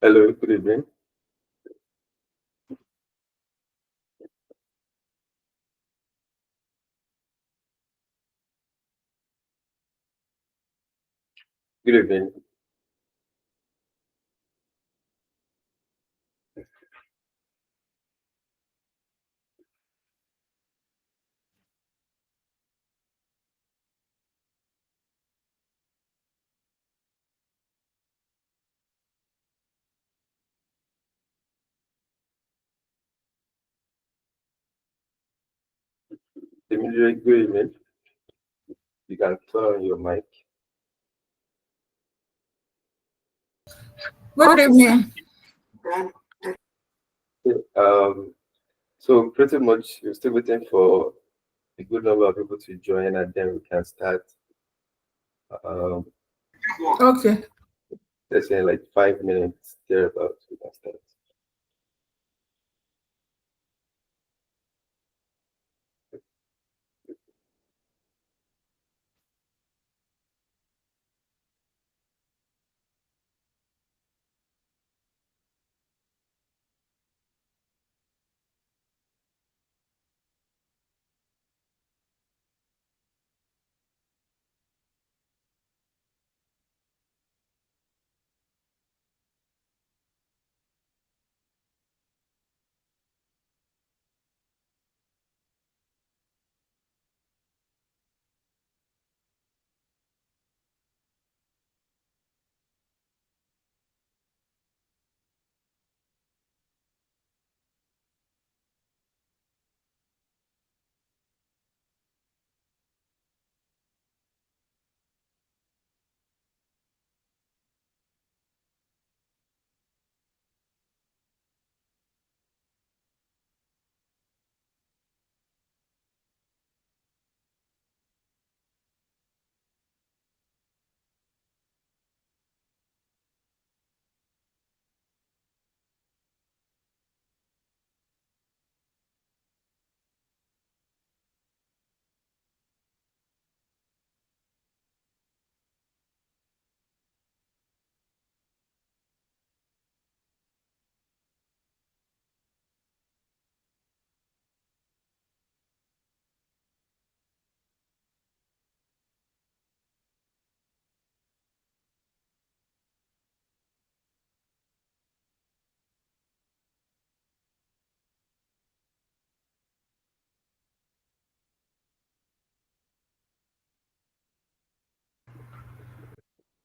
Hello, good evening. Good evening. Immediately, good evening. You can turn on your mic. Good evening. Okay, so pretty much we're still waiting for a good number of people to join, and then we can start. Um, Okay. let's say like 5 minutes thereabouts. We can start.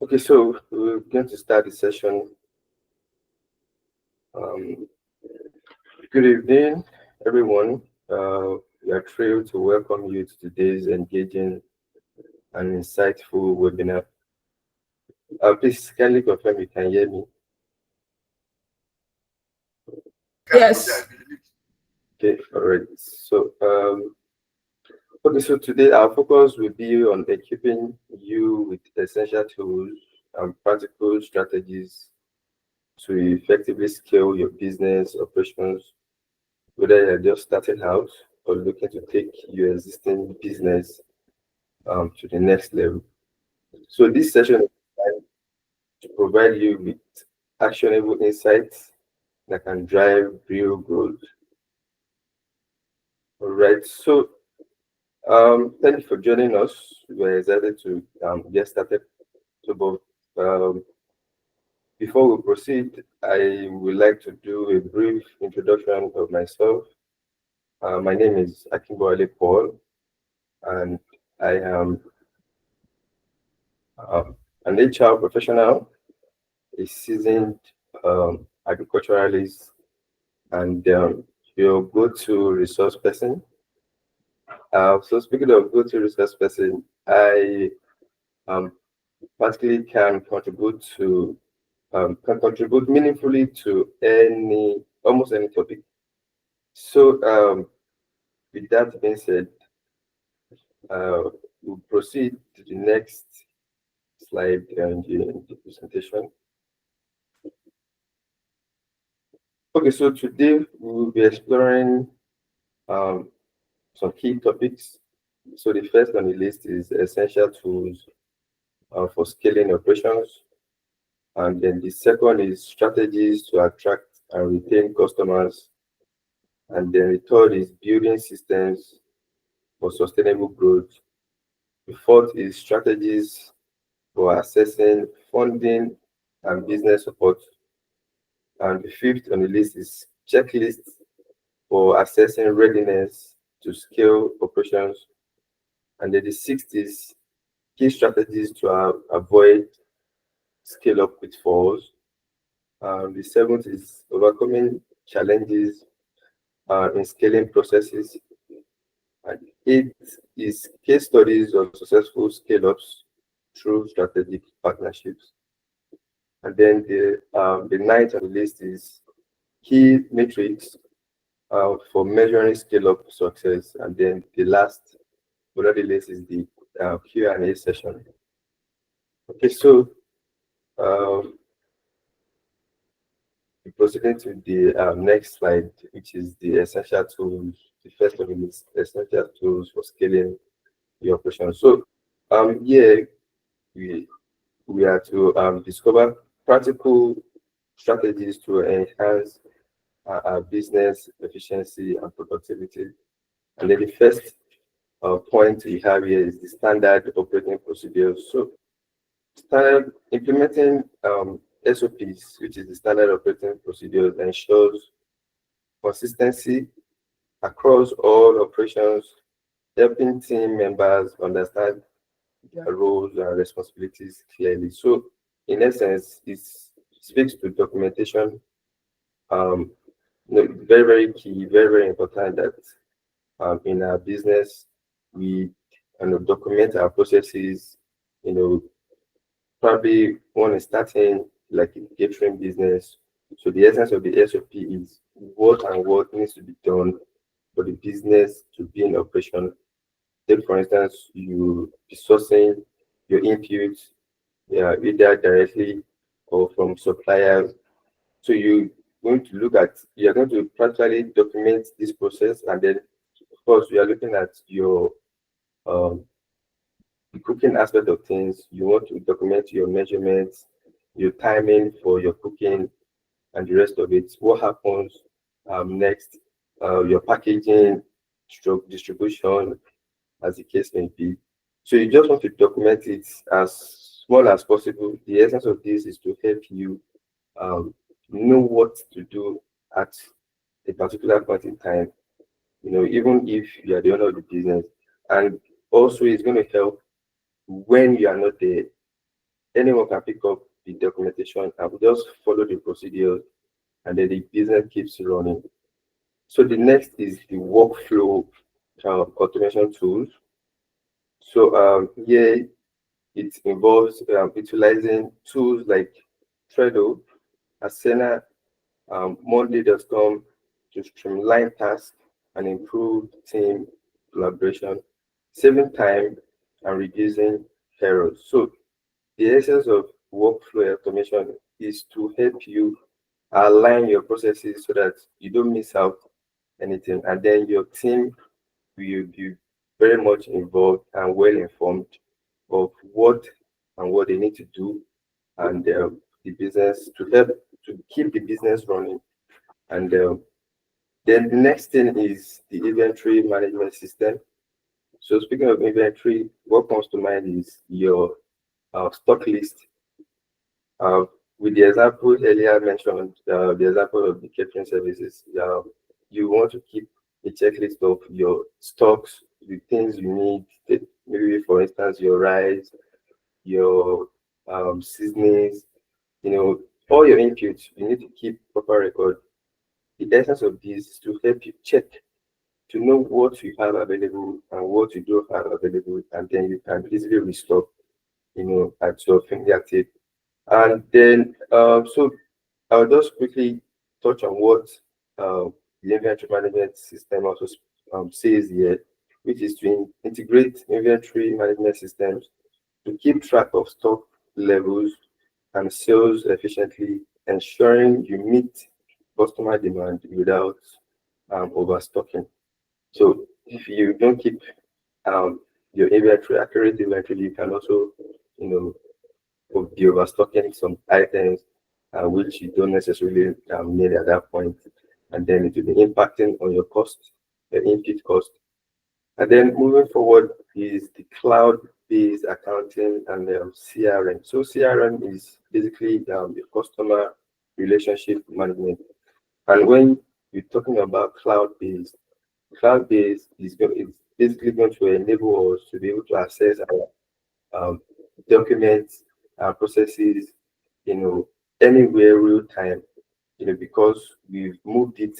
Okay, so we're going to start the session. Um, Good evening, everyone. We are thrilled to welcome you to today's engaging and insightful webinar. Please kindly confirm you can hear me. Yes. Okay, all right. So today our focus will be on equipping you with essential tools and practical strategies to effectively scale your business operations, whether you're just starting out or looking to take your existing business to the next level. So this session is designed to provide you with actionable insights that can drive real growth. All right. So thank you for joining us. We're excited to get started. So, but before we proceed, I would like to do a brief introduction of myself. My name is Akinboale Paul, and I am an HR professional, a seasoned agriculturalist, and your go-to resource person. So, speaking of go-to resource person, I um, particularly can contribute meaningfully to almost any topic. So with that being said, we'll proceed to the next slide in the presentation. Okay, so today we'll be exploring um, some key topics. So the first on the list is essential tools for scaling operations. And then the second is strategies to attract and retain customers. And then the third is building systems for sustainable growth. The fourth is strategies for assessing funding and business support. And the fifth on the list is checklists for assessing readiness to scale operations. And then the sixth is key strategies to avoid scale up pitfalls. The seventh is overcoming challenges in scaling processes. And eighth is case studies of successful scale ups through strategic partnerships. And then the ninth on the list is key metrics for measuring scale up success. And then the last on the list is the Q&A session. Okay, so um, proceeding to the next slide, which is the essential tools. The first of it is essential tools for scaling the operation. So here we are to discover practical strategies to enhance our business efficiency and productivity. And then the first point we have here is the standard operating procedures. So standard implementing SOPs, which is the standard operating procedures, ensures consistency across all operations, helping team members understand their roles and responsibilities clearly. So, in essence, it speaks to documentation. Very, very key, very, very important that in our business we document our processes. Probably one is starting like a catering business. So the essence of the SOP is what and what needs to be done for the business to be in operation. Take for instance, you be sourcing your inputs, either directly or from suppliers. So you're going to practically document this process, and then of course we are looking at your um, the cooking aspect of things. You want to document your measurements, your timing for your cooking, and the rest of it. What happens next? Your packaging, stroke distribution, as the case may be. So you just want to document it as small as possible. The essence of this is to help you know what to do at a particular point in time. Even if you are the owner of the business, and also it's going to help when you are not there. Anyone can pick up the documentation and just follow the procedures, and then the business keeps running. So the next is the workflow automation tools. So here it involves utilizing tools like Trello, Asana, Monday.com to streamline tasks and improve team collaboration, saving time and reducing errors. So the essence of workflow automation is to help you align your processes so that you don't miss out anything, and then your team will be very much involved and well informed of what and what they need to do, and the business to help to keep the business running. And then the next thing is the inventory management system. So speaking of inventory, what comes to mind is your stock list. With the example earlier mentioned, the example of the catering services, you want to keep a checklist of your stocks, the things you need. Maybe, for instance, your rice, your seasonings, all your inputs. You need to keep proper record. The essence of this is to help you check to know what you have available and what you don't have available, and then you can easily restock, at your fingertip. And then, so I'll just quickly touch on what the inventory management system also says here, which is to integrate inventory management systems to keep track of stock levels and sales efficiently, ensuring you meet customer demand without overstocking. So if you don't keep your inventory accurate inventory, you can also, be overstocking some items which you don't necessarily need at that point, and then it will be impacting on your cost, the input cost. And then moving forward is the cloud-based accounting and CRM. So CRM is basically the customer relationship management. And when you're talking about cloud-based, cloud-based is basically going to enable us to be able to access our um, documents and processes, anywhere real time, because we've moved it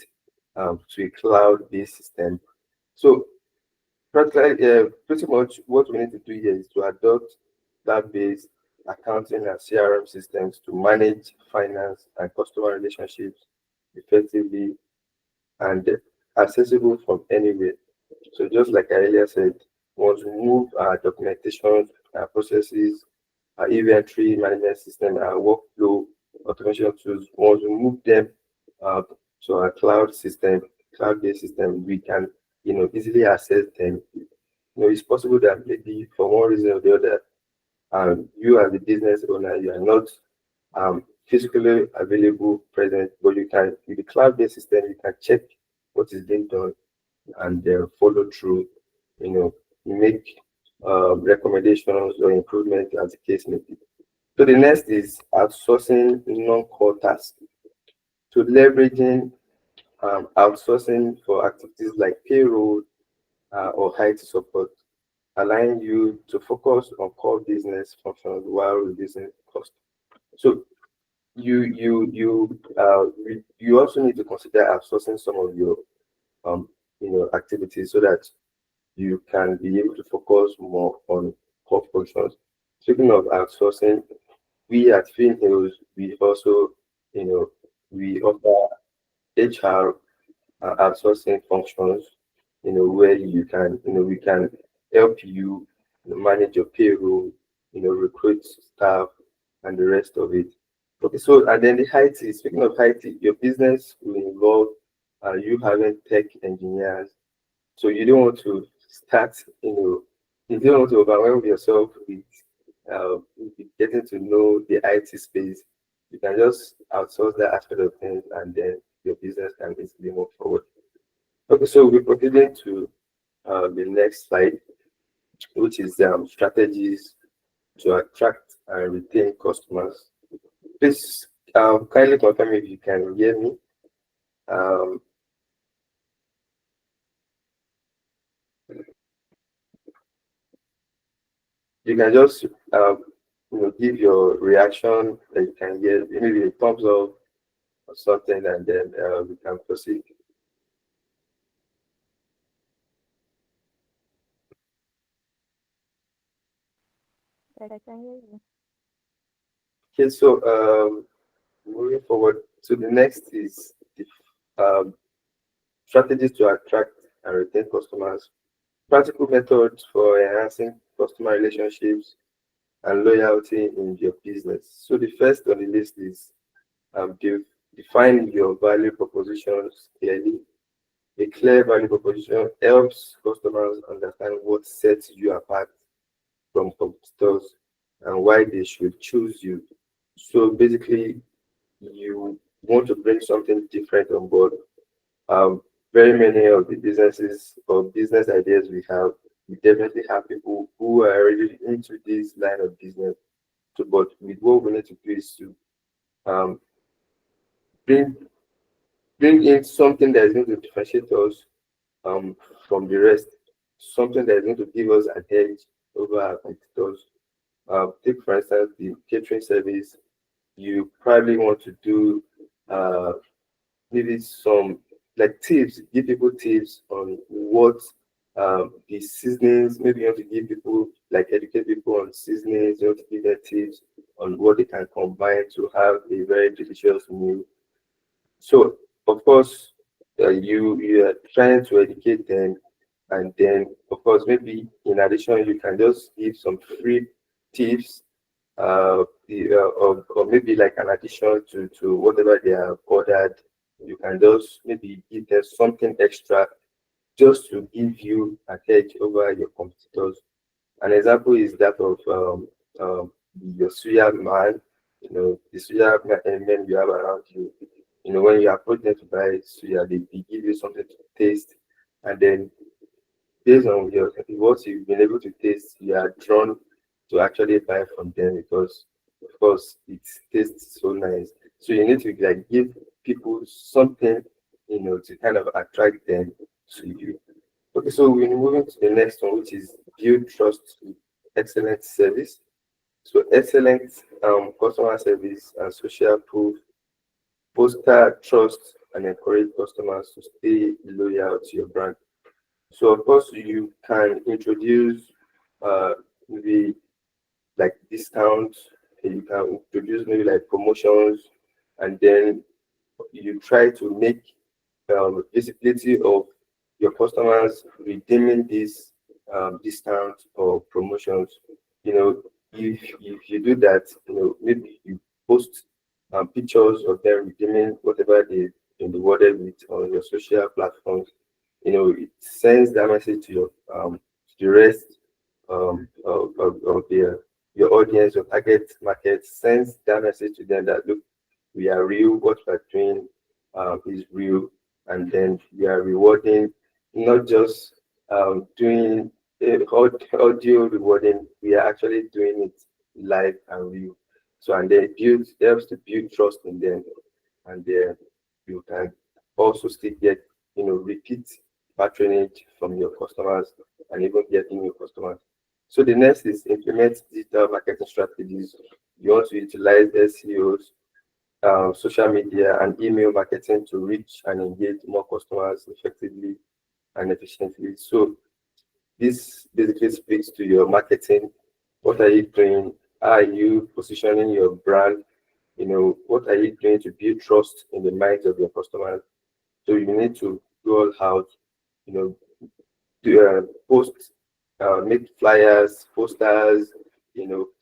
to a cloud-based system. So pretty much what we need to do here is to adopt cloud-based accounting and CRM systems to manage finance and customer relationships effectively and accessible from anywhere. So just like I earlier said, once we move our documentation, our processes, our inventory management system, our workflow automation tools, once we move them uh, to our cloud system, cloud-based system, we can, easily access them. It's possible that maybe for one reason or the other, you as a business owner, you are not physically available, present, but you can, with the cloud-based system, you can check what is being done and then follow through, make recommendations or improvements as the case may be. So the next is outsourcing non-core tasks. So leveraging outsourcing for activities like payroll or IT support, allowing you to focus on core business functions while reducing cost. So you also need to consider outsourcing some of your activities so that you can be able to focus more on core functions. Speaking of outsourcing, we at Fin Hills, we also, we offer HR outsourcing functions, where you can, we can help you, manage your payroll, recruit staff and the rest of it. Okay, so and then the IT, speaking of IT, your business will involve you having tech engineers. So you don't want to start, you don't want to overwhelm yourself with getting to know the IT space. You can just outsource that aspect of things and then your business can easily move forward. Okay, so we're proceeding to the next slide, which is strategies to attract and retain customers. Please kindly confirm if you can hear me. Um, you can just give your reaction that you can hear, maybe a thumbs up or something, and then we can proceed. That I can hear you. Okay, so moving forward to the next is the strategies to attract and retain customers, practical methods for enhancing customer relationships and loyalty in your business. So the first on the list is define your value propositions clearly. A clear value proposition helps customers understand what sets you apart from competitors and why they should choose you. So basically, you want to bring something different on board. Um, Very many of the businesses or business ideas we definitely have people who are already into this line of business. So, but with what we need to do is to um, bring bring in something that is going to differentiate us um, from the rest, something that is going to give us an edge over our competitors. Take for instance the catering service. You probably want to do maybe some like tips, give people tips on what the seasonings. Maybe you want to give people like educate people on seasonings. You want to give them tips on what they can combine to have a very delicious meal. So of course, you are trying to educate them, and then of course maybe in addition you can just give some free tips, or maybe like an addition to whatever they have ordered. You can just maybe give them something extra just to give you an edge over your competitors. An example is that of your suya man, the suya men you have around you. When you approach them to buy suya, they give you something to taste, and then based on what you've been able to taste, you are drawn to actually buy from them because, of course, it tastes so nice. So you need to like give people something, to kind of attract them to you. Okay, so we're moving to the next one, which is build trust with excellent service. So excellent customer service and social proof foster trust and encourage customers to stay loyal to your brand. So of course you can introduce uh, maybe like discounts, you can introduce maybe like promotions, and then you try to make visibility of your customers redeeming these discounts or promotions. If you do that, maybe you post pictures of them redeeming whatever they've been rewarded with on your social platforms. It sends that message to the rest of your audience, your target market, sends that message to them that look, we are real, what we're doing is real, and then we are rewarding, not just doing audio rewarding, we are actually doing it live and real. So, and then it helps to build trust in them, and then you can also still get, repeat patronage from your customers and even getting new customers. So the next is implement digital marketing strategies. You want to utilize SEOs, social media, and email marketing to reach and engage more customers effectively and efficiently. So this basically speaks to your marketing. What are you doing? How are you positioning your brand? What are you doing to build trust in the minds of your customers? So you need to roll out, you know, post, make flyers, posters,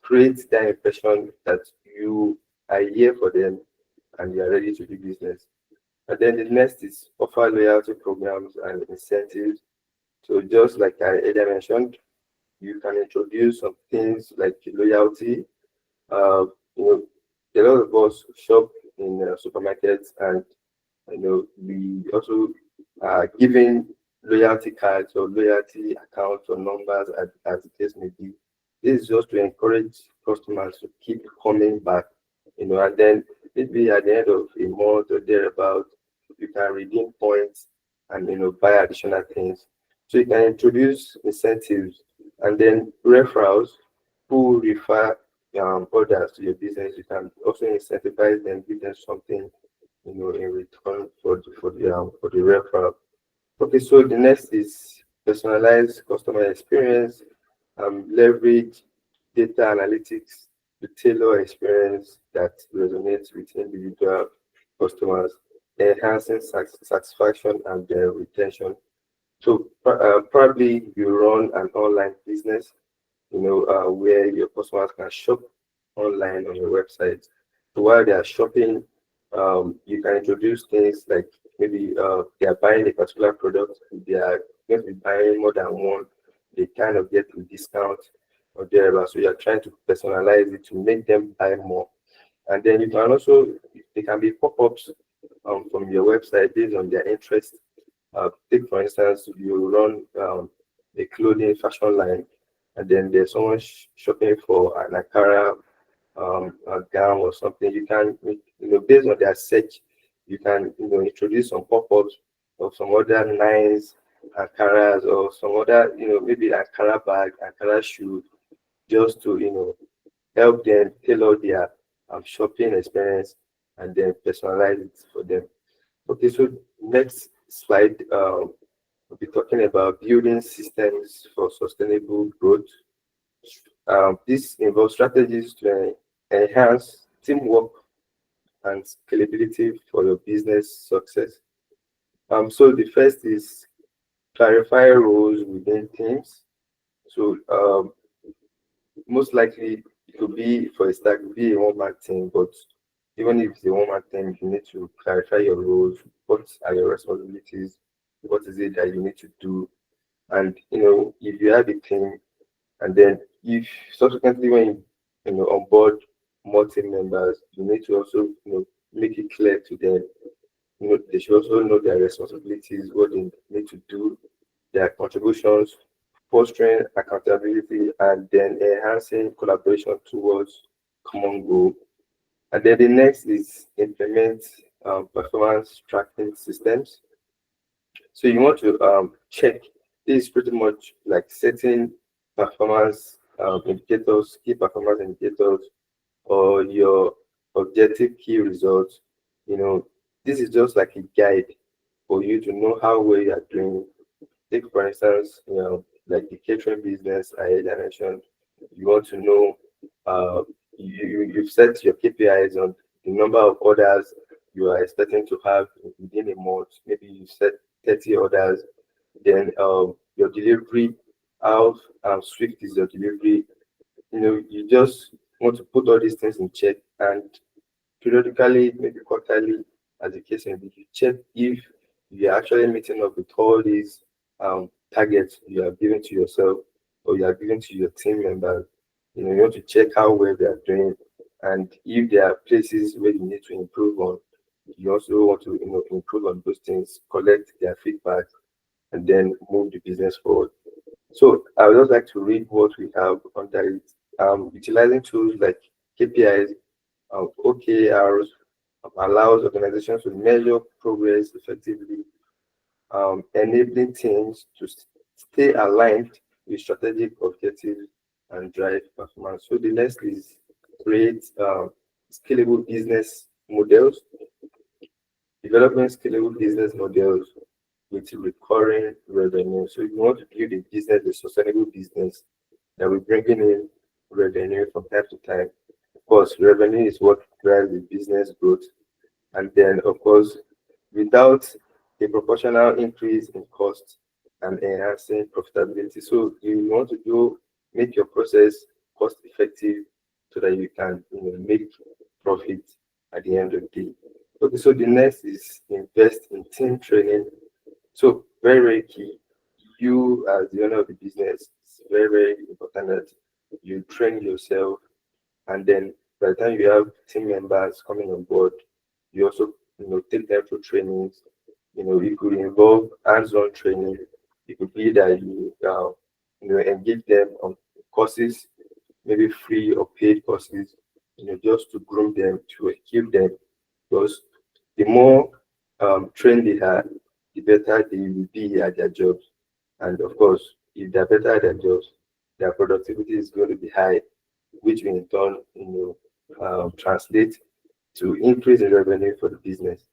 create that impression that you are here for them and you are ready to do business. And then the next is offer loyalty programs and incentives. So just like I earlier mentioned, you can introduce some things like loyalty. Uh, you know, a lot of us shop in supermarkets, and we also are giving loyalty cards or loyalty accounts or numbers as the case may be. This is just to encourage customers to keep coming back, and then maybe at the end of a month or thereabout, you can redeem points and buy additional things. So you can introduce incentives and then referrals who refer others to your business. You can also incentivize them, give them something in return for the referral. Okay, so the next is personalized customer experience, leverage data analytics to tailor experience that resonates with individual customers, enhancing satisfaction and retention. So probably you run an online business, where your customers can shop online on your website. So while they are shopping, you can introduce things like maybe they are buying a particular product, they are going to be buying more than one, they kind of get a discount or thereabout. So you're trying to personalize it to make them buy more. And then you can also, they can be pop-ups from your website based on their interest. Take for instance, you run a clothing fashion line, and then there's someone shopping for an Ankara a gown or something. You can, based on their search, you can, introduce some pop-ups of some other nice Ankaras or some other, maybe Ankara bag, Ankara shoe, just to, help them tailor their shopping experience and then personalize it for them. Okay, so next slide, we'll be talking about building systems for sustainable growth. This involves strategies to enhance teamwork and scalability for your business success. So the first is clarify roles within teams. So most likely it could be for a start, it could be a one-man team, but even if it's a one-man team, you need to clarify your roles. What are your responsibilities? What is it that you need to do? And if you have a team, and then if subsequently when you onboard more team members, you need to also make it clear to them. They should also know their responsibilities, what they need to do, their contributions, fostering accountability, and then enhancing collaboration towards common goal. And then the next is implement performance tracking systems. So you want to check. This is pretty much like setting performance indicators, key performance indicators, or your objective key results. You know, this is just like a guide for you to know how well you are doing. Take for instance, like the catering business I mentioned. You want to know, you've set your KPIs on the number of orders you are expecting to have within a month. Maybe you set 30 orders. Then your delivery, how swift is your delivery? You just want to put all these things in check, and periodically, maybe quarterly, as the case may be, you check if you're actually meeting up with all these targets you have given to yourself or you are giving to your team members. You want to check how well they are doing, and if there are places where you need to improve on, you also want to improve on those things, collect their feedback, and then move the business forward. So I would just like to read what we have under it. Utilizing tools like KPIs, OKRs allows organizations to measure progress effectively, enabling teams to stay aligned with strategic objectives and drive performance. So the next is create scalable business models, developing scalable business models with recurring revenue. So you want to build a business, a sustainable business that will bringing in revenue from time to time. Of course, revenue is what drives the business growth. And then, of course, without a proportional increase in cost and enhancing profitability. So you want to make your process cost effective so that you can make profit at the end of the day. Okay, so the next is invest in team training. So very, very key. You as the owner of the business, it's very, very important that you train yourself, and then by the time you have team members coming on board, you also take them through trainings. It could involve hands-on training. It could be that you engage them on courses, maybe free or paid courses, just to groom them, to equip them. Because the more trained they are, the better they will be at their jobs. And of course, if they're better at their jobs, their productivity is going to be high, which will in turn, translate to increase in revenue for the business.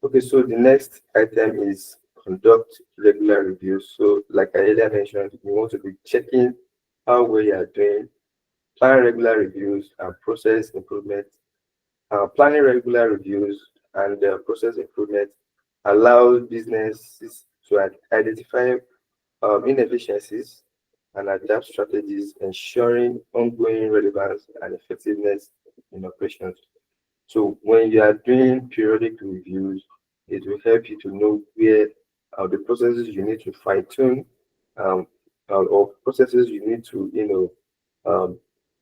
Okay, so the next item is conduct regular reviews. So, like I earlier mentioned, you want to be checking how well you are doing, plan regular reviews and process improvement. Planning regular reviews and process improvement allows businesses to identify inefficiencies and adapt strategies, ensuring ongoing relevance and effectiveness in operations. So when you are doing periodic reviews, it will help you to know where the processes you need to fine tune, or processes you need to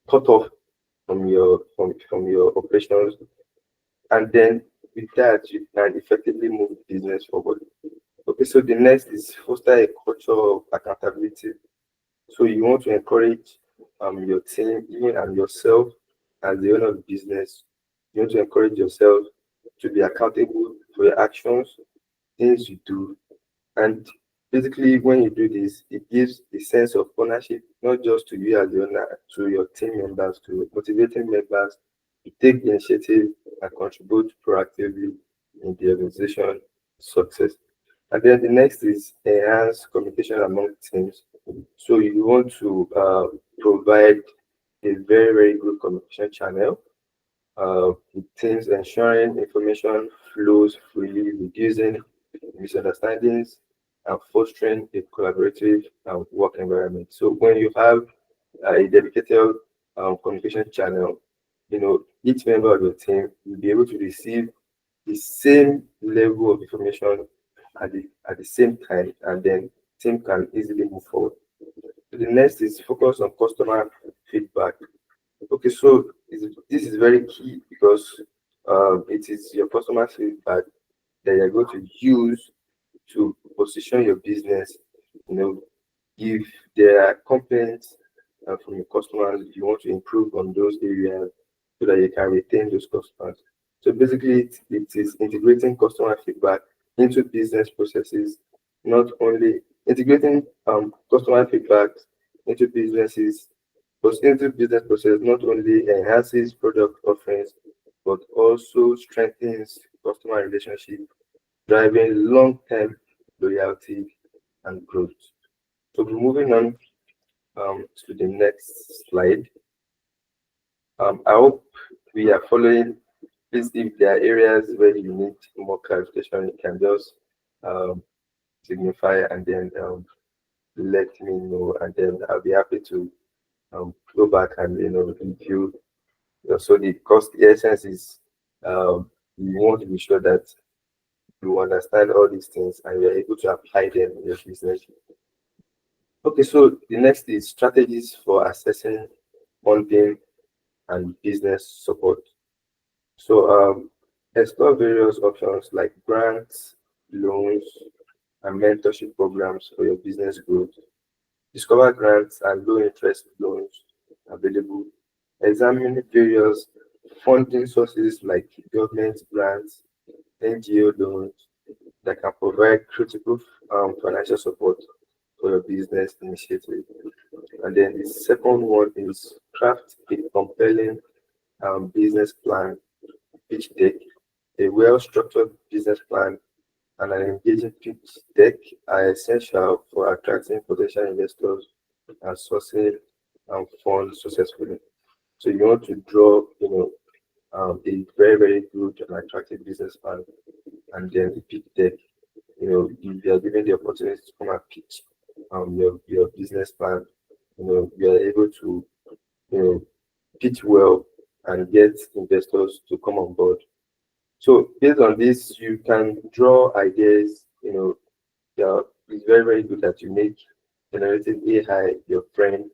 cut off from your operations, and then with that you can effectively move the business forward. Okay, so the next is foster a culture of accountability. So you want to encourage your team, even and yourself as the owner of the business. You want to encourage yourself to be accountable for your actions, things you do. And basically, when you do this, it gives a sense of ownership, not just to you as the owner, to your team members, to motivating members to take the initiative and contribute proactively in the organization success. And then the next is enhance communication among teams. So you want to provide a very, very good communication channel with teams, ensuring information flows freely, reducing misunderstandings, and fostering a collaborative work environment. So when you have a dedicated communication channel, each member of your team will be able to receive the same level of information at the same time, and then team can easily move forward. So the next is focus on customer feedback. Okay, so this is very key because it is your customer feedback that you're going to use to position your business. You know, if there are complaints from your customers, you want to improve on those areas so that you can retain those customers. So basically, it is integrating customer feedback into business processes, not only integrating customer feedback into businesses, but into business process not only enhances product offerings, but also strengthens customer relationship, driving long-term loyalty and growth. So moving on to the next slide. I hope we are following. Please, if there are areas where you need more clarification, you can just um, signify and then let me know, and then I'll be happy to go back and review. So the essence is you want to be sure that you understand all these things and you're able to apply them in your business. Okay, so the next is strategies for assessing funding and business support. So explore various options like grants, loans, and mentorship programs for your business growth. Discover grants and low interest loans available. Examine various funding sources like government grants, NGO loans that can provide critical financial support for your business initiative. And then the second one is craft a compelling business plan pitch deck. A well-structured business plan and an engaging pitch deck are essential for attracting potential investors and sourcing funds successfully. So you want to draw, a very, very good and attractive business plan, and then the pitch deck. If you are given the opportunity to come and pitch your business plan, you are able to, pitch well and get investors to come on board. So based on this, you can draw ideas. Yeah, it's very, very good that you make generative AI your friend.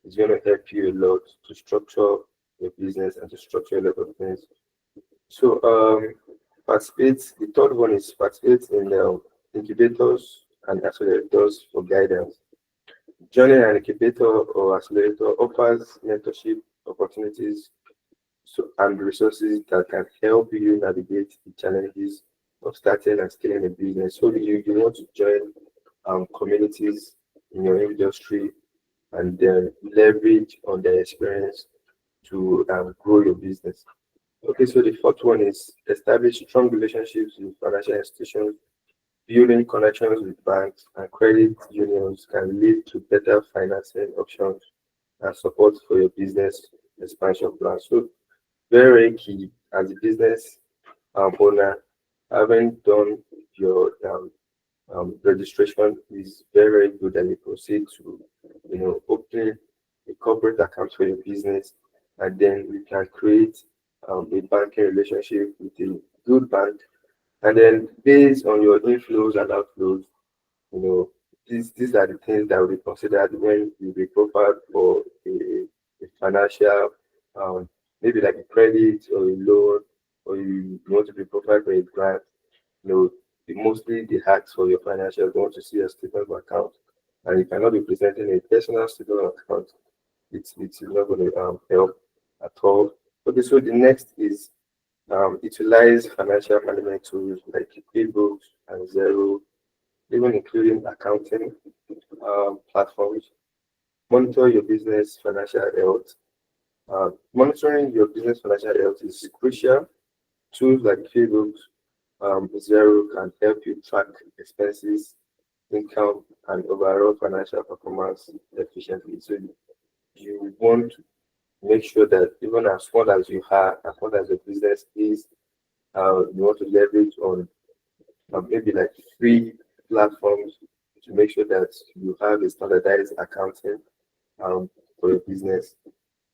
It's going to help you a lot to structure your business and to structure a lot of things. So participate. The third one is participate in incubators and accelerators for guidance. Joining an incubator or accelerator offers mentorship opportunities and resources that can help you navigate the challenges of starting and scaling a business. So you want to join communities in your industry and then leverage on their experience to grow your business. Okay, so the fourth one is establish strong relationships with financial institutions. Building connections with banks and credit unions can lead to better financing options and support for your business expansion plan. So very key as a business owner, having done your registration is very, very good, and you proceed to opening a corporate account for your business, and then we can create a banking relationship with a good bank, and then based on your inflows and outflows, these are the things that will be considered when you be profiled for a financial, maybe like a credit or a loan, or you want to be profiled for a grant. Mostly the hacks for your financials want to see a statement of account, and you cannot be presenting a personal statement of account. It's not going to help at all. Okay, so the next is utilize financial management tools like QuickBooks and Zero, even including accounting platforms. Monitor your business financial health. Monitoring your business financial health is crucial. Tools like QuickBooks, Zero can help you track expenses, income, and overall financial performance efficiently. So you want to make sure that even as small as you are, as small as your business is, you want to leverage on maybe like free platforms to make sure that you have a standardized accounting for your business.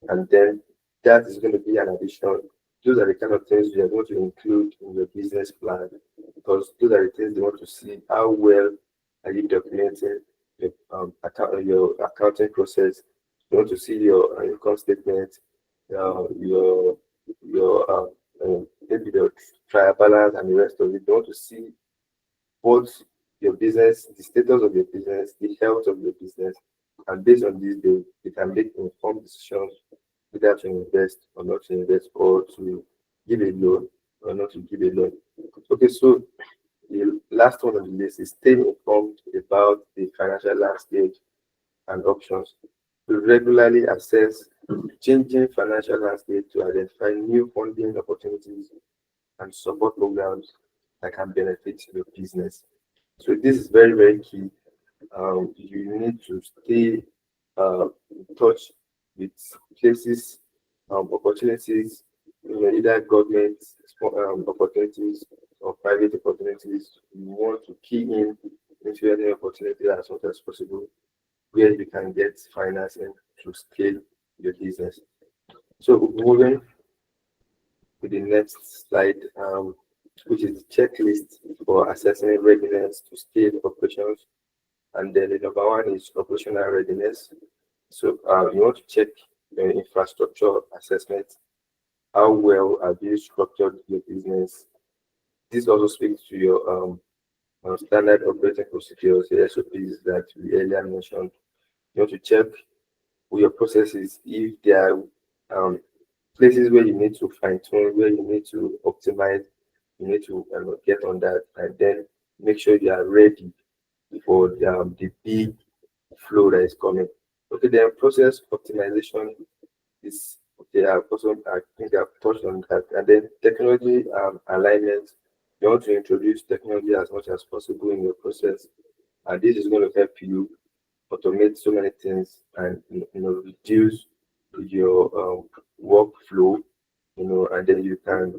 And then that is going to be an addition. Those are the kind of things you are going to include in your business plan, because those are the things they want to see. How well are you documenting your accounting process? They want to see your income statement, maybe the trial balance and the rest of it. You want to see what your business, the status of your business, the health of your business, and based on this, they can make informed decisions whether to invest or not to invest, or to give a loan or not to give a loan. Okay, so the last one on the list is stay informed about the financial landscape and options. To regularly assess changing financial landscape to identify new funding opportunities and support programs that can benefit your business. So this is very, very key. You need to stay in touch with places, opportunities, either government opportunities or private opportunities. You want to key in into any opportunity as much as possible where you can get financing to scale your business. So moving to the next slide, which is the checklist for assessing readiness to scale operations. And then the number one is operational readiness. So you want to check your infrastructure assessment. How well have you structured your business? This also speaks to your standard operating procedures, the SOPs that we earlier mentioned. You want to check with your processes if there are places where you need to fine tune, where you need to optimize, you need to get on that, and then make sure you are ready for the big flow that is coming. Okay, then process optimization is okay. I think I've touched on that, and then technology alignment. You want to introduce technology as much as possible in your process, and this is going to help you automate so many things and reduce your workflow, and then you can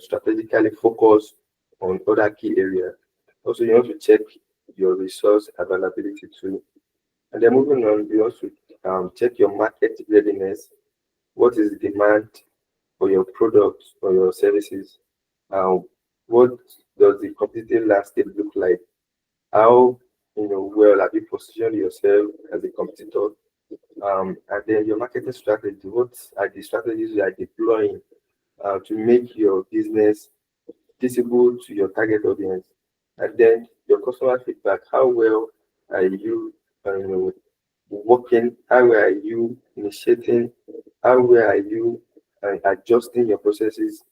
strategically focus on other key areas. Also, you want to check your resource availability too. And then moving on, you also check your market readiness. What is the demand for your products or your services? What does the competitive landscape look like? How well have you positioned yourself as a competitor? And then your marketing strategy. What are the strategies you are deploying to make your business visible to your target audience? And then your customer feedback. How well are you working? How well are you initiating? How well are you adjusting your processes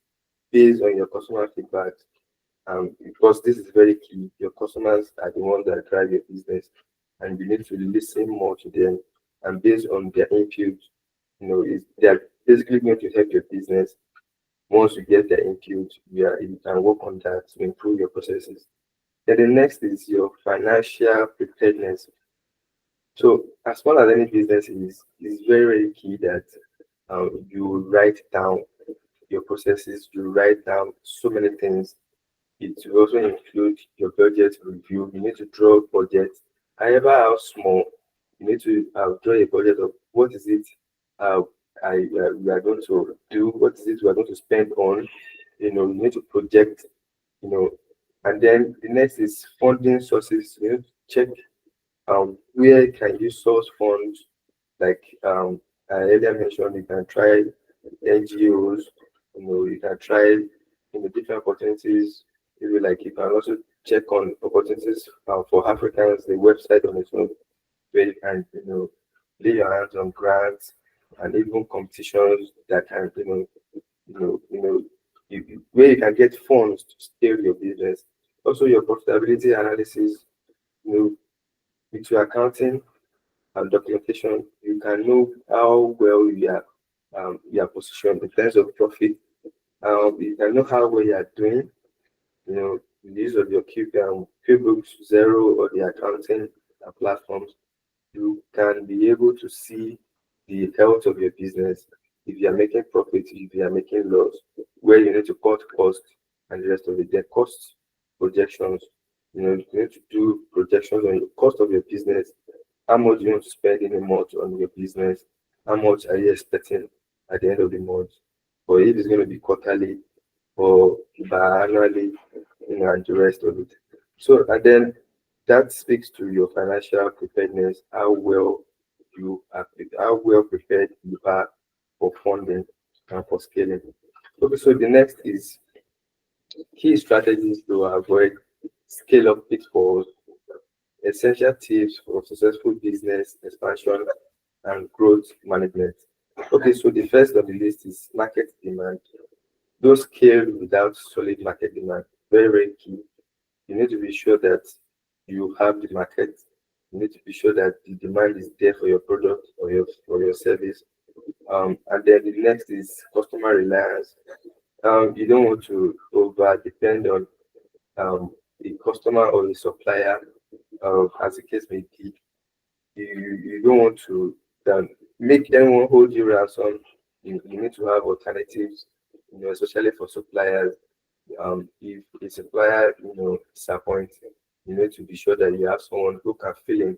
based on your customer feedback? Because this is very key. Your customers are the ones that drive your business, and you need to listen more to them. And based on their input, they're basically going to help your business. Once you get their input, you can work on that to improve your processes. Then the next is your financial preparedness. So as far as any business is, it's very, very key that you write down your processes, you write down so many things. It will also include your budget review. You need to draw a budget, however how small. You need to draw a budget of what is it we are going to do, what is it we are going to spend on. You need to project, and then the next is funding sources. You need to check where can you source funds. Like I earlier mentioned, you can try NGOs. You can try different opportunities. Maybe like you can also check on opportunities for Africans, the website on its own, where you can lay your hands on grants and even competitions that can where you can get funds to scale your business. Also, your profitability analysis. With your accounting and documentation, you can know how well you are positioned in terms of profit. You can know how well you are doing. The use of your QBooks, Zero, or the accounting platforms. You can be able to see the health of your business, if you are making profits, if you are making loss, where you need to cut costs and the rest of it. The cost projections. You need to do projections on the cost of your business. How much you want to spend in a month on your business? How much are you expecting at the end of the month? Or if it's going to be quarterly or biannually, and the rest of it. So, and then that speaks to your financial preparedness, how well prepared you are for funding and for scaling. Okay, so the next is key strategies to avoid scale-up pitfalls, essential tips for successful business expansion and growth management. Okay, so the first on the list is market demand. Don't scale without solid market demand. Very, very key. You need to be sure that you have the market. You need to be sure that the demand is there for your product or your service. And then the next is customer reliance. You don't want to over depend on the customer or the supplier, as the case may be. You don't want to make anyone hold you ransom. You need to have alternatives, especially for suppliers. If a supplier, disappoints, you need to be sure that you have someone who can fill in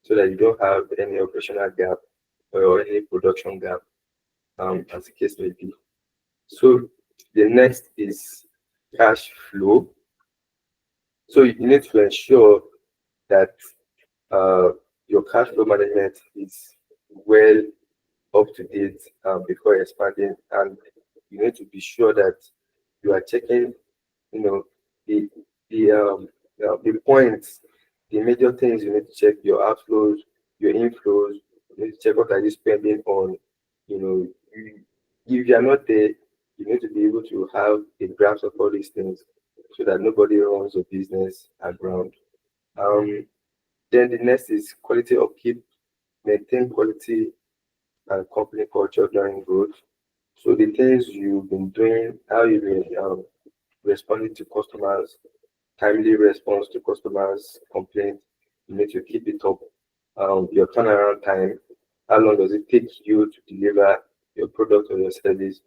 so that you don't have any operational gap or any production gap, as the case may be. So the next is cash flow. So you need to ensure that your cash flow management is well up to date before expanding, and you need to be sure that you are checking, the the points, the major things you need to check: your outflows, your inflows. You need to check what are you spending on. If you are not there, you need to be able to have a grasp of all these things so that nobody runs your business aground. Um, then the next is quality upkeep. Maintain quality and company culture during growth. So the things you've been doing, how you've been responding to customers, timely response to customers' complaints, you need to keep it up. Your turnaround time, how long does it take you to deliver your product or your service?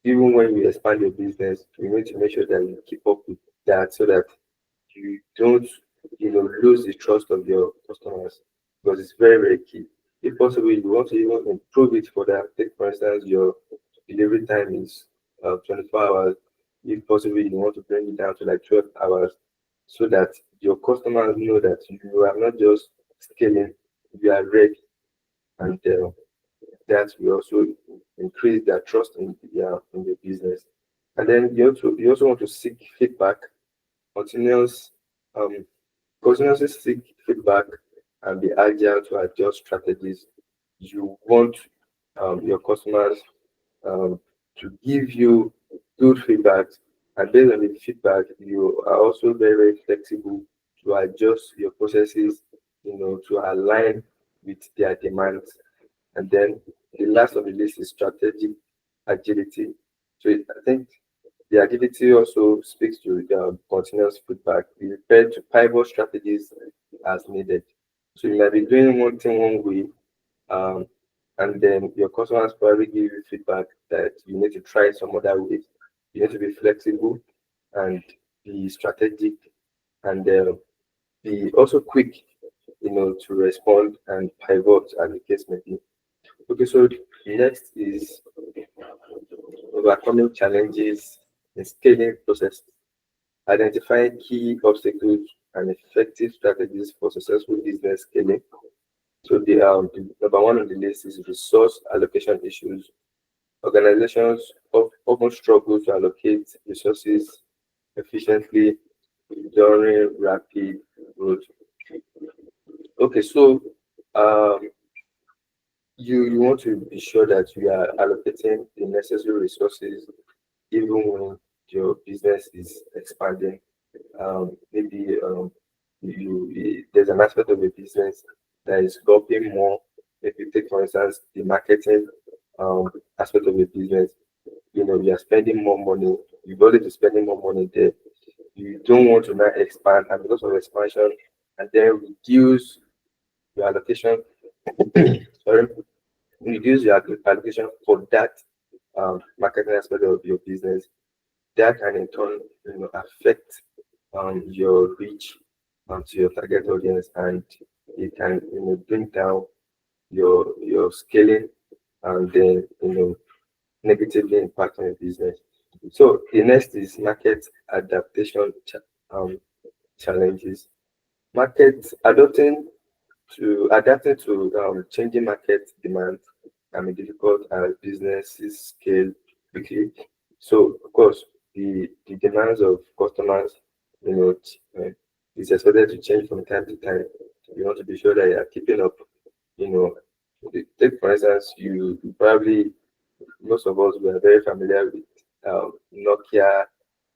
Even when you expand your business, you need to make sure that you keep up with that so that you don't, lose the trust of your customers, because it's very, very key. If possible, you want to even improve it for that. Take, for instance, your delivery time is 24 hours. If possible, you want to bring it down to like 12 hours so that your customers know that you are not just scaling, you are ready. And that will also increase their trust in your business. And then you also want to seek feedback, continuous um, continuously seek feedback and be agile to adjust strategies. You want your customers to give you good feedback, and based on the feedback, you are also very, very flexible to adjust your processes, to align with their demands. And then the last on the list is strategic agility. So I think the agility also speaks to continuous feedback. Be prepared to pivot strategies as needed. So you might be doing one thing one way, um, and then your customers probably give you feedback that you need to try some other ways. You need to be flexible and be strategic, and be also quick, to respond and pivot as the case may be. Okay, so next is overcoming challenges in scaling process, identifying key obstacles and effective strategies for successful business scaling. So the number one on the list is resource allocation issues. Organizations often struggle to allocate resources efficiently during rapid growth. Okay, so um, you want to be sure that you are allocating the necessary resources even when your business is expanding. Maybe there's an aspect of the business that is dropping more. If you take, for instance, the marketing aspect of the business, you are spending more money. You've already spending more money there. You don't want to now expand, and because of expansion, and then reduce your allocation. Sorry, reduce your allocation for that marketing aspect of your business. That can in turn, affect your reach to your target audience, and it can, bring down your scaling, and then, negatively impacting your business. So the next is market adaptation challenges. Market adapting to changing market demand can be difficult as businesses scale quickly. So of course, the demands of customers, you know, is expected to change from time to time. You want to be sure that you are keeping up. You know, take for instance, you probably, most of us were very familiar with Nokia,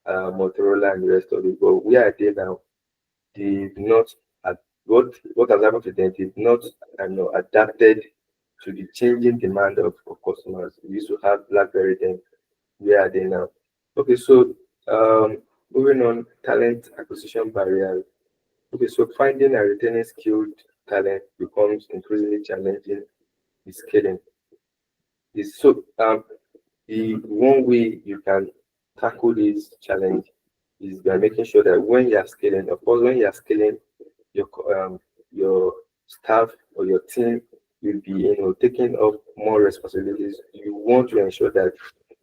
Motorola, and the rest of it. But where are they now? They did not what has happened to them. They've not adapted to the changing demand of customers. We used to have BlackBerry then. Where are they now? Okay, so moving on, talent acquisition barriers. Okay, so finding and retaining skilled talent becomes increasingly challenging with scaling. Is so the one way you can tackle this challenge is by making sure that when you are scaling, of course, when you are scaling, your staff or your team will be taking up more responsibilities. You want to ensure that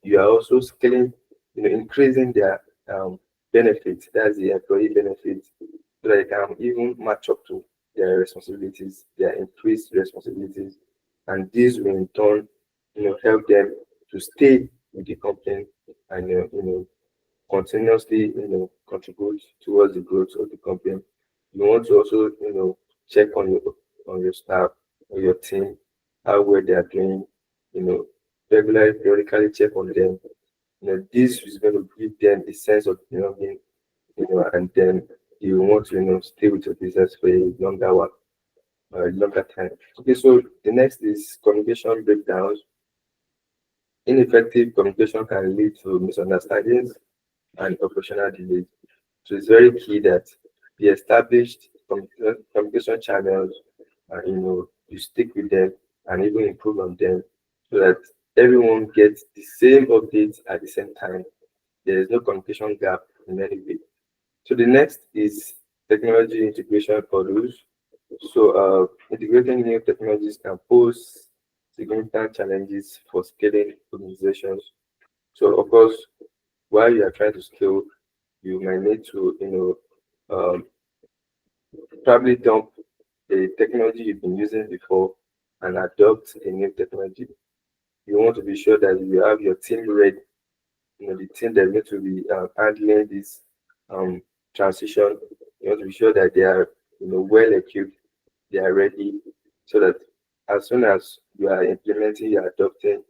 you are also scaling, increasing their benefits. That's the employee benefits, so that they can even match up to their responsibilities, their increased responsibilities, and this will in turn, help them to stay with the company and continuously contribute towards the growth of the company. You want to also check on your staff or your team, how well they are doing, you know regularly, periodically check on them. This is going to give them a sense of belonging, and then you want to stay with your business for a longer time. Okay, so the next is communication breakdowns. Ineffective communication can lead to misunderstandings and operational delays. So it's very key that the established communication channels, you stick with them and even improve on them, so that everyone gets the same updates at the same time. There is no communication gap in any way. So the next is technology integration hurdles. So integrating new technologies can pose significant challenges for scaling organizations. So of course, while you are trying to scale, you might need to, probably dump a technology you've been using before and adopt a new technology. You want to be sure that you have your team ready, the team that need to be handling this um, transition. You want to be sure that they are, well equipped, they are ready, so that as soon as you are implementing, you are adopting,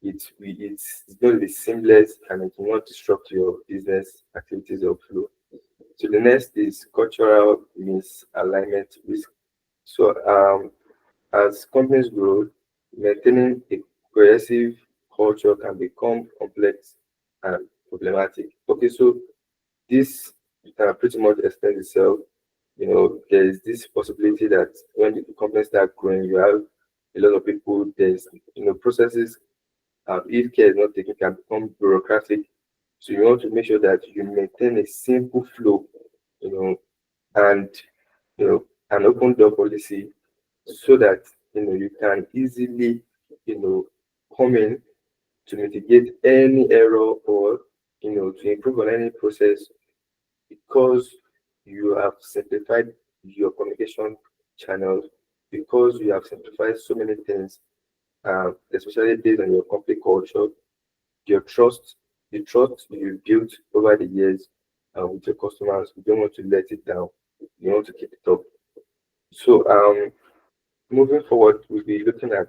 it's going to be seamless and it will not disrupt your business activities or flow. So the next is cultural misalignment risk. So as companies grow, maintaining a cohesive culture can become complex and problematic. Okay, so this can pretty much extend itself. There is this possibility that when the companies start growing, you have a lot of people. There's processes. If care is not taken, can become bureaucratic. So you want to make sure that you maintain a simple flow, you know, and an open door policy, so that you can easily come in to mitigate any error, or to improve on any process, because you have simplified your communication channels, because you have simplified so many things, especially based on your company culture, your trust, the trust you built over the years with your customers. You don't want to let it down. You want to keep it up. So moving forward, we'll be looking at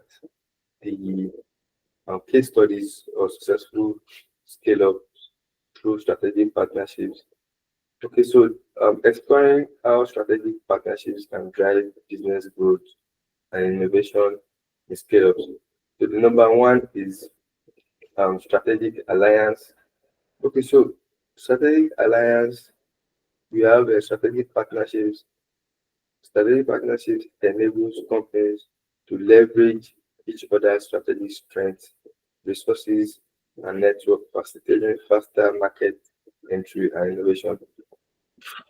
the case studies of successful scale up through strategic partnerships. Okay, so exploring how strategic partnerships can drive business growth and innovation in scale ups. So the number one is strategic alliance. Okay, so strategic alliance, we have strategic partnerships. Strategic partnerships enables companies to leverage each other's strategic strengths, resources, and network, facilitating faster market entry and innovation.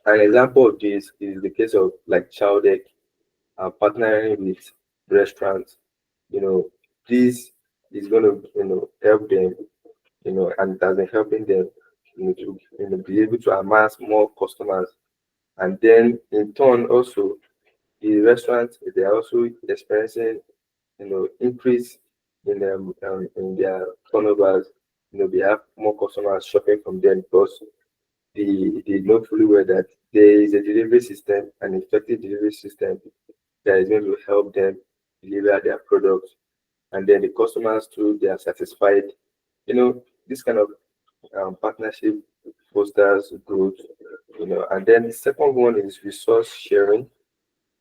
An example of this is the case of like Chowdeck partnering with restaurants. You know, this is going to help them, and it has been helping them, to be able to amass more customers, and then in turn also the restaurants, they are also experiencing increase in their turnovers. They have more customers shopping from them because they know fully well that there is a delivery system, an effective delivery system that is going to help them deliver their products, and then the customers too, they are satisfied. This kind of partnership fosters growth. And then the second one is resource sharing.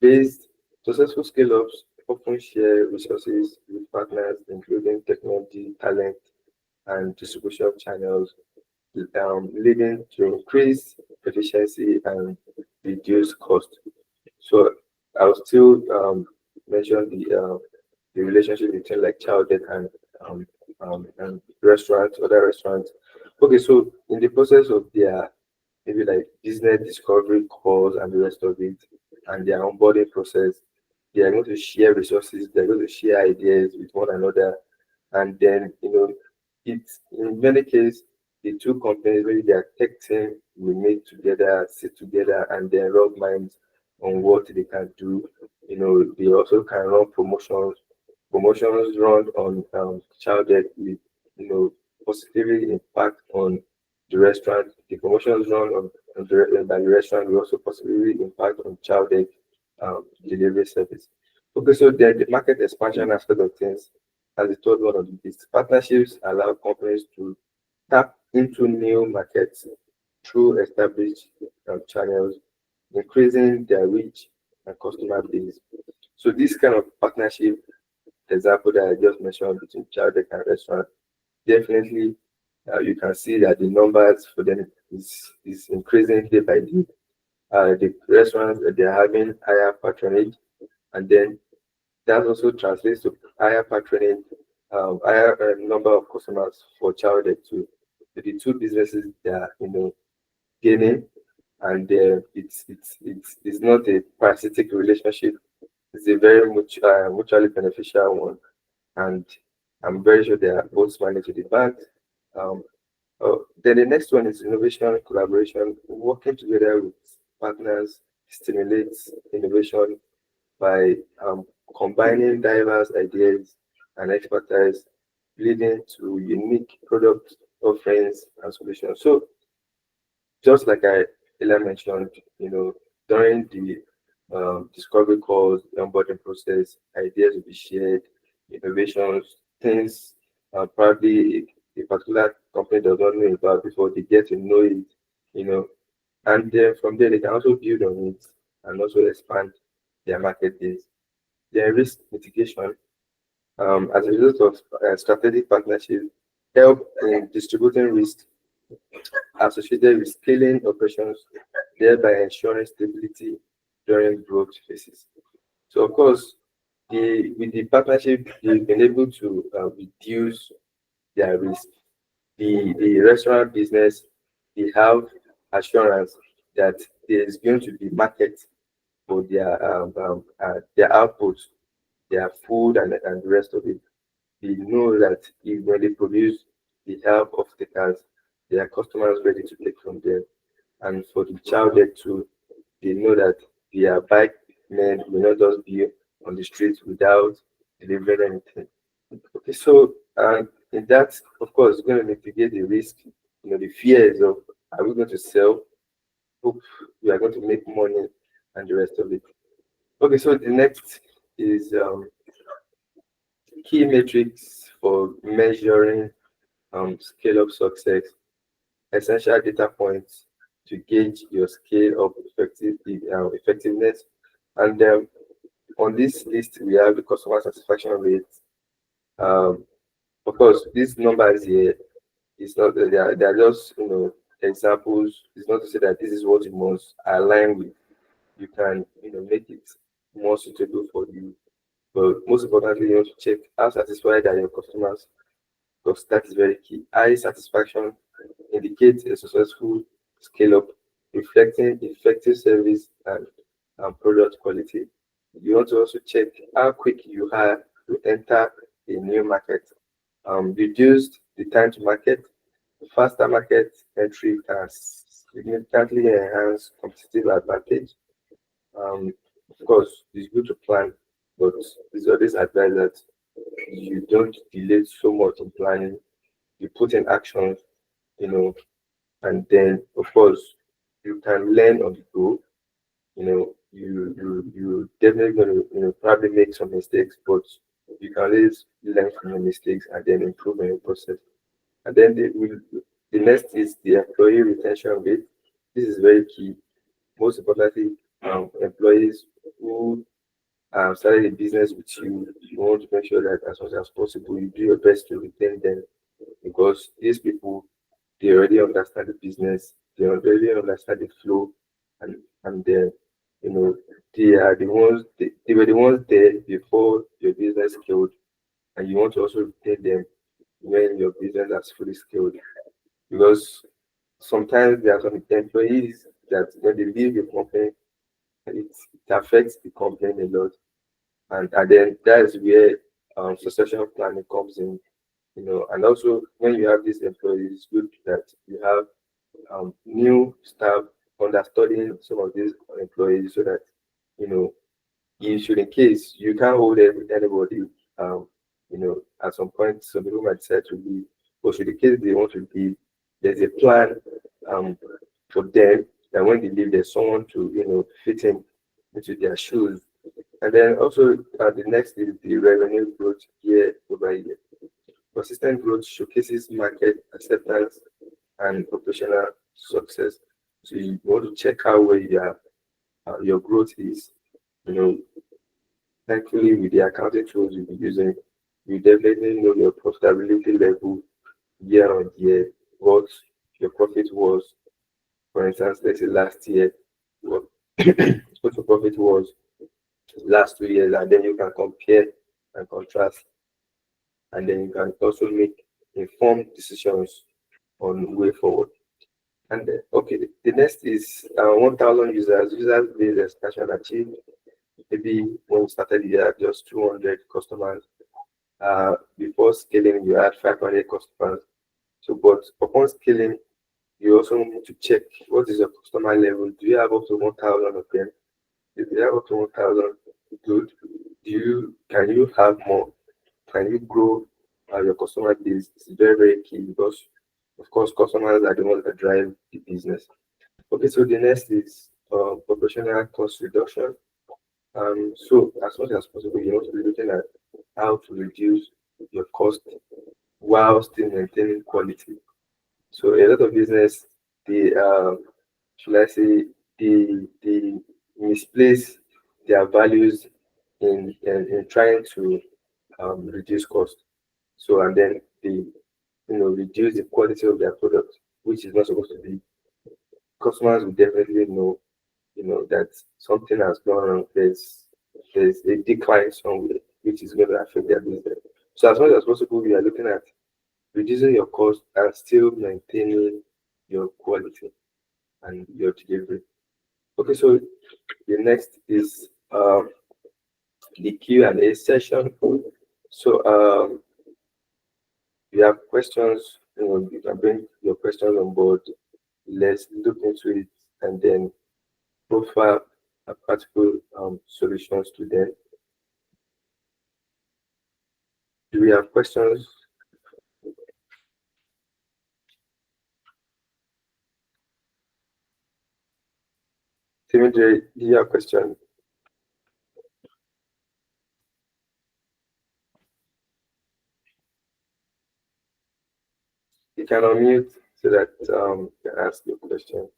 Based successful scale-ups often share resources with partners, including technology, talent, and distribution channels, leading to increased efficiency and reduced cost. So I'll still mention the relationship between like childhood and restaurants, other restaurants. Okay, so in the process of their maybe like business discovery calls and the rest of it, and their onboarding process, they are going to share resources, they're going to share ideas with one another, and then it's in many cases the two companies, maybe their tech team will meet together, sit together, and then rub minds on what they can do. They also can run promotions. Promotions run on child debt with positively impact on the restaurant. The promotions run by the restaurant will also positively impact on child debt delivery service. Okay, so then the market expansion aspect of things, as the third one of these partnerships allow companies to tap into new markets through established channels, increasing their reach and customer base. So this kind of partnership example that I just mentioned between child and restaurant, definitely you can see that the numbers for them is increasing day by day. The restaurants they're having higher patronage, and then that also translates to higher patronage, higher number of customers for child too. So the two businesses they are gaining, and it's not a parasitic relationship. It's a very mutually beneficial one, and I'm very sure they are both managed with the bank. Um, then the next one is innovation collaboration. Working together with partners stimulates innovation by combining diverse ideas and expertise, leading to unique product offerings and solutions. So just like I earlier mentioned, during the discovery calls, the onboarding process, ideas will be shared, innovations, things probably a particular company does not know about before they get to know it, you know, and then from there they can also build on it and also expand their market base. Their risk mitigation, as a result of strategic partnership, help in distributing risk associated with scaling operations, thereby ensuring stability during growth phases. So, of course, with the partnership, they've been able to reduce their risk. The restaurant business, they have assurance that there is going to be market for their output, their food, and the rest of it. They know that if when they produce, they have off takers, their customers ready to take from them. And for the child there too, they know that their bike men will not just be on the streets without delivering anything. Okay, so in that, of course, it's going to mitigate the risk, the fears of are we going to sell? Hope we are going to make money and the rest of it. Okay, so the next is key metrics for measuring scale up success, essential data points to gauge your scale of effectiveness. And on this list, we have the customer satisfaction rate. Of course, these numbers here, it's not they are just examples. It's not to say that this is what you must align with. You can make it more suitable for you. But most importantly, you want to check how satisfied are your customers, because that is very key. High satisfaction indicates a successful scale up, reflecting effective service and product quality. You want to also check how quick you are to enter a new market. Reduced the time to market, faster market entry can significantly enhance competitive advantage. Of course, it's good to plan, but it's always advised that you don't delay so much in planning. You put in actions, you know, and then of course you can learn on the go. You definitely gonna probably make some mistakes, but you can always learn from your mistakes and then improve on your process. And then the next is the employee retention rate. This is very key. Most importantly, employees who started a business with you, you want to make sure that as much as possible you do your best to retain them, because these people, they already understand the business, they already understand the flow, and then you know they are the ones they were the ones there before your business scaled, and you want to also retain them when your business has fully scaled. Because sometimes there are some employees that when they leave the company, it affects the company a lot, and then that is where succession planning comes in. And also when you have these employees, it's good that you have new staff understudying some of these employees, so that you know you should, in case you can't hold anybody, at some point some people might decide to leave, but should the case they want to leave, there's a plan um for them, that when they leave there's someone to fit in into their shoes. And then also the next is the revenue growth year over year. Consistent growth showcases market acceptance and operational success. So you want to check out where your growth is. You know, Thankfully, with the accounting tools you'll be using, you definitely know your profitability level year on year, what your profit was. For instance, let's say last year, what, what your profit was last 2 years, and then you can compare and contrast, and then you can also make informed decisions on way forward. And okay, the next is 1,000 users based expansion achieved. Maybe when we started, you had just 200 customers. Before scaling, you had 500 customers. So, but upon scaling, you also need to check what is your customer level. Do you have up to 1,000 of them? If you have up to 1,000, good. Can you have more? Can you grow your customer base? It's very, very key, because, of course, customers are the ones that drive the business. Okay, so the next is operational cost reduction. So as much as possible, you want to be looking at how to reduce your cost while still maintaining quality. So a lot of business, they should I say, they misplace their values in trying to reduce cost. So, and then they reduce the quality of their product, which is not supposed to be. Customers will definitely know that something has gone wrong. There's a decline somewhere, which is going to affect their business. So as much as possible, we are looking at reducing your cost and still maintaining your quality and your delivery. Okay, so the next is the Q&A session. So if you have questions, you can bring your questions on board. Let's look into it and then profile a practical solutions to them. Do we have questions? Timothy, do you have a question? You can unmute so that you can ask your question.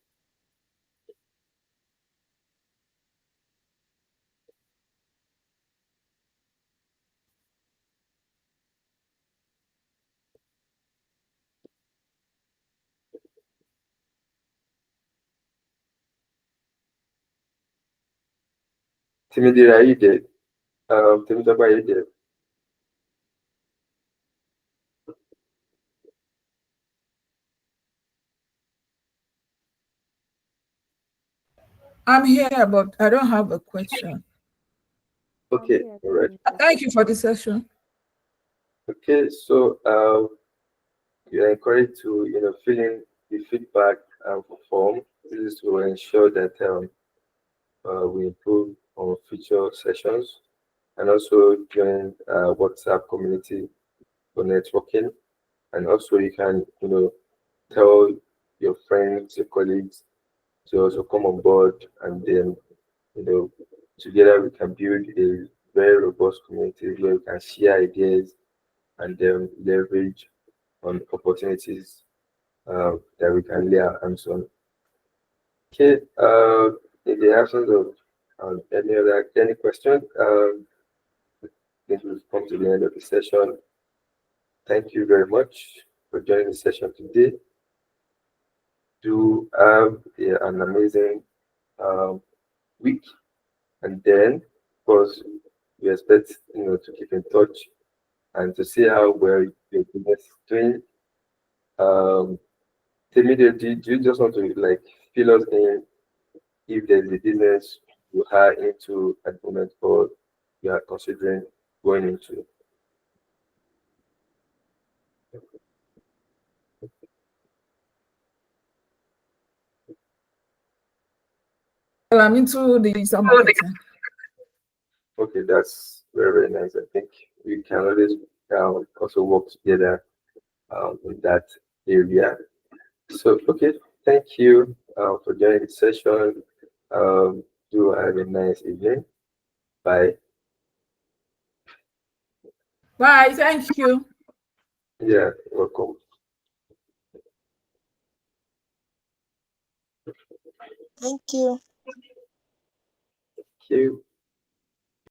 Timothy, are you there? Timothy, are you there? I'm here, but I don't have a question. Okay, all right. Thank you for the session. Okay, so you're encouraged to fill in the feedback form. This is to ensure that we improve on future sessions. and also join WhatsApp community for networking. And also you can, tell your friends, your colleagues to also come on board, and then, together we can build a very robust community where we can share ideas and then leverage on opportunities that we can lay our hands on. Okay, in the absence of any question, this will come to the end of the session. Thank you very much for joining the session today. Do have an amazing week, and then, of course, we expect to keep in touch and to see how well your business is doing. Temido, do you just want to like fill us in if there's a business you are into at the moment or you are considering going into? Well, I'm into the digital marketing. Okay, that's very, very nice. I think we can always also work together in that area. So, okay, thank you for joining the session. Do have a nice evening. Bye. Bye. Thank you. Yeah, welcome. Thank you. Thank you.